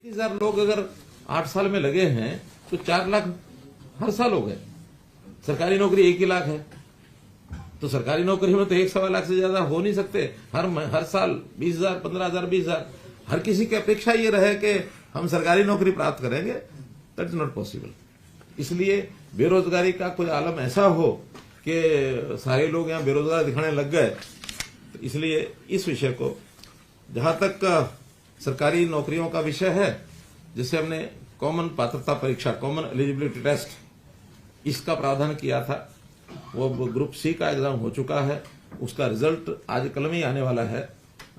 30,000 लोग अगर 8 साल में लगे हैं तो 4 लाख हर साल हो गए। सरकारी नौकरी 1 ही लाख है, तो सरकारी नौकरी में तो 1.25 लाख से ज्यादा हो नहीं सकते। हर साल 20,000, 15,000, 20,000 हर किसी की अपेक्षा ये रहे कि हम सरकारी नौकरी प्राप्त करेंगे, दैट इज नॉट पॉसिबल। इसलिए बेरोजगारी का कोई आलम ऐसा हो कि सारे लोग यहाँ बेरोजगार दिखाने लग गए, तो इसलिए इस विषय को, जहां तक सरकारी नौकरियों का विषय है, जिसे हमने कॉमन पात्रता परीक्षा, कॉमन एलिजिबिलिटी टेस्ट, इसका प्रावधान किया था, वो ग्रुप सी का एग्जाम हो चुका है। उसका रिजल्ट आज कल में ही आने वाला है।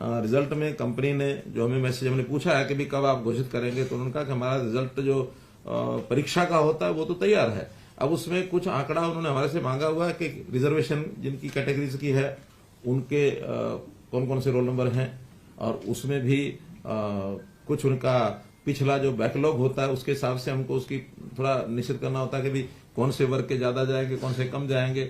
रिजल्ट में कंपनी ने जो हमें मैसेज हमने पूछा है कि भी कब आप घोषित करेंगे, तो उन्होंने कहा कि हमारा रिजल्ट जो परीक्षा का होता है वो तो तैयार है। अब उसमें कुछ आंकड़ा उन्होंने हमारे से मांगा हुआ है कि रिजर्वेशन जिनकी कैटेगरीज की है उनके कौन कौन से रोल नंबर हैं, और उसमें भी कुछ उनका पिछला जो बैकलॉग होता है उसके हिसाब से हमको उसकी थोड़ा निश्चित करना होता है कि भी कौन से वर्ग के ज्यादा जाएंगे, कौन से कम जाएंगे,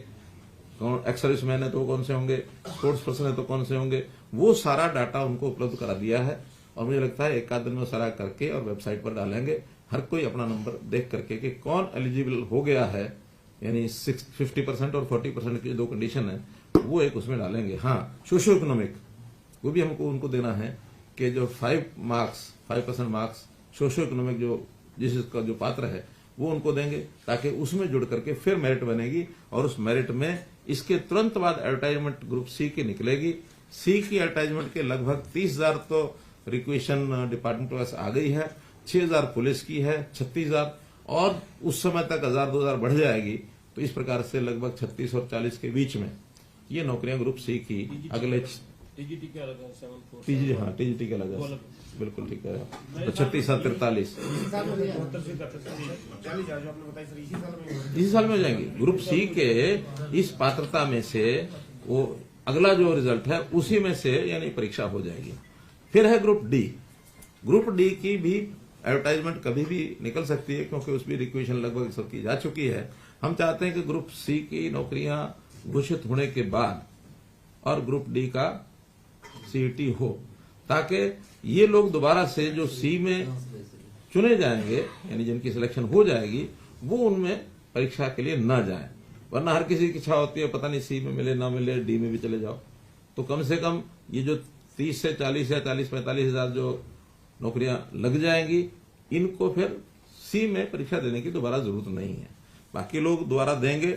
कौन एक्स सर्विस मैन है तो कौन से होंगे, स्पोर्ट्स पर्सन है तो कौन से होंगे। वो सारा डाटा उनको उपलब्ध करा दिया है, और मुझे लगता है एक आध दिन में सारा करके और वेबसाइट पर डालेंगे। हर कोई अपना नंबर देख करके कि कौन एलिजिबल हो गया है, यानी 50% और 40% की जो कंडीशन है वो एक उसमें डालेंगे। हाँ, सोशियो इकोनॉमिक वो भी हमको उनको देना है कि जो 5% मार्क्स सोशियो इकोनॉमिक जो जिसका जो पात्र है वो उनको देंगे, ताकि उसमें जुड़ करके फिर मेरिट बनेगी, और उस मेरिट में इसके तुरंत बाद एडवर्टाइजमेंट ग्रुप सी की निकलेगी। सी की एडवर्टाइजमेंट के लगभग 30,000 तो रिक्वेशन डिपार्टमेंट पास आ गई है, 6,000 पुलिस की है, 36,000, और उस समय तक 1,000-2,000 बढ़ जाएगी। तो इस प्रकार से लगभग 36 और 40 के बीच में ये नौकरियां ग्रुप सी की अगले टीजीटी के अलग है, 7 टीजीटी, हाँ टीजीटी के अलग है, बिल्कुल ठीक है। तो 36-43 इसी साल में हो जाएंगे। ग्रुप सी के इस पात्रता में से वो अगला जो रिजल्ट है उसी में से यानी परीक्षा हो जाएगी। फिर है ग्रुप डी। ग्रुप डी की भी एडवर्टाइजमेंट कभी भी निकल सकती है, क्योंकि उसमें रिक्वेशन लगभग सबकी जा चुकी है। हम चाहते हैं कि ग्रुप सी की नौकरियां घोषित होने के बाद और ग्रुप डी का सीईटी हो, ताकि ये लोग दोबारा से जो सी में चुने जाएंगे, यानी जिनकी सिलेक्शन हो जाएगी, वो उनमें परीक्षा के लिए न जाए। वरना हर किसी की इच्छा होती है पता नहीं सी में मिले ना मिले, डी में भी चले जाओ। तो कम से कम ये जो 30 से 40 या 40-45 हजार जो नौकरियां लग जाएंगी, इनको फिर सी में परीक्षा देने की दोबारा जरूरत नहीं है। बाकी लोग दोबारा देंगे।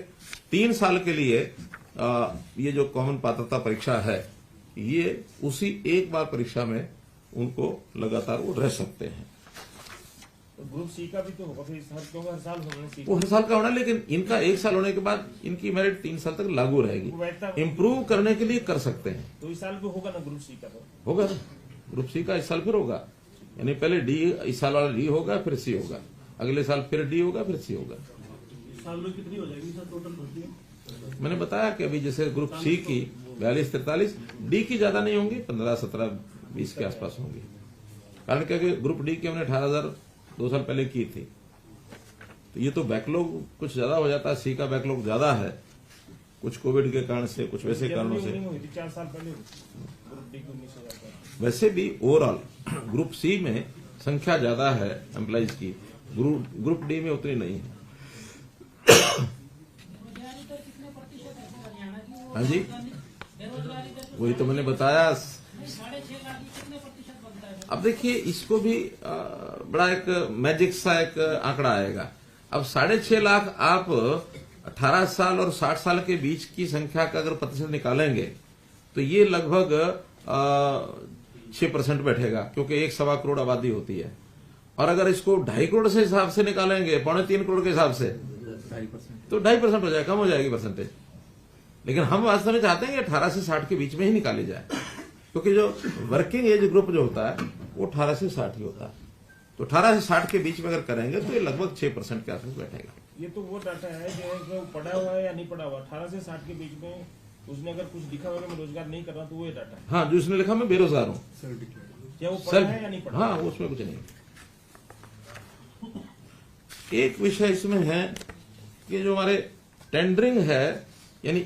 3 साल के लिए ये जो कॉमन पात्रता परीक्षा है, ये उसी एक बार परीक्षा में उनको लगातार वो रह सकते हैं। तो ग्रुप सी का भी तो होगा फिर हर साल होना चाहिए। वो हर साल का होना, लेकिन इनका 1 साल होने के बाद इनकी मेरिट 3 साल तक लागू रहेगी। इम्प्रूव करने के लिए कर सकते हैं। तो इस साल भी होगा ना ग्रुप सी का? तो होगा ना, ग्रुप सी का इस साल फिर होगा, यानी पहले डी, इस साल वाला डी होगा, फिर सी होगा, अगले साल फिर डी होगा, फिर सी होगा। साल में कितनी हो जाएगी सर टोटल भर्ती? मैंने बताया कि अभी जैसे ग्रुप सी की 42-43, डी की ज्यादा नहीं होंगी, 15, 17, 20 के आसपास होंगी। कारण क्या कि ग्रुप डी की हमने 18,000 2 साल पहले की थी, तो ये तो बैकलॉग कुछ ज्यादा हो जाता है। सी का बैकलॉग ज्यादा है, कुछ कोविड के कारण से, कुछ वैसे कारणों से। 4 साल पहले ग्रुप डी को 19,000। वैसे भी ओवरऑल ग्रुप सी में संख्या ज्यादा है एम्प्लॉइज की, ग्रुप डी में उतनी नहीं है। हाँ जी, वही तो मैंने बताया। अब देखिए, इसको भी बड़ा एक मैजिक सा एक आंकड़ा आएगा। अब 6.5 लाख आप 18 साल और 60 साल के बीच की संख्या का अगर प्रतिशत निकालेंगे तो ये लगभग 6% बैठेगा, क्योंकि 1.25 करोड़ आबादी होती है। और अगर इसको 2.5 करोड़ से हिसाब से निकालेंगे, 2.25 करोड़ के हिसाब से, तो 2.5% हो जाएगा, कम हो जाएगी परसेंटेज। लेकिन हम वास्तव में चाहते हैं कि 18 से 60 के बीच में ही निकाली जाए, क्योंकि जो वर्किंग एज ग्रुप जो होता है वो 18 से 60 ही होता है। तो 18 से 60 के बीच में अगर करेंगे तो ये लगभग 6% के आसपास बैठेगा। ये तो वो डाटा है जो पढ़ा हुआ है या नहीं पढ़ा हुआ, 18 से 60 के बीच में उसने अगर कुछ लिखा हुआ मैं रोजगार नहीं कर रहा, तो वो ये डाटा है। हाँ, जो उसने लिखा मैं बेरोजगार हूँ, क्या वो पढ़ा है या नहीं पढ़ा? हाँ, उसमें कुछ नहीं। एक विषय इसमें है कि जो हमारे टेंडरिंग है, यानी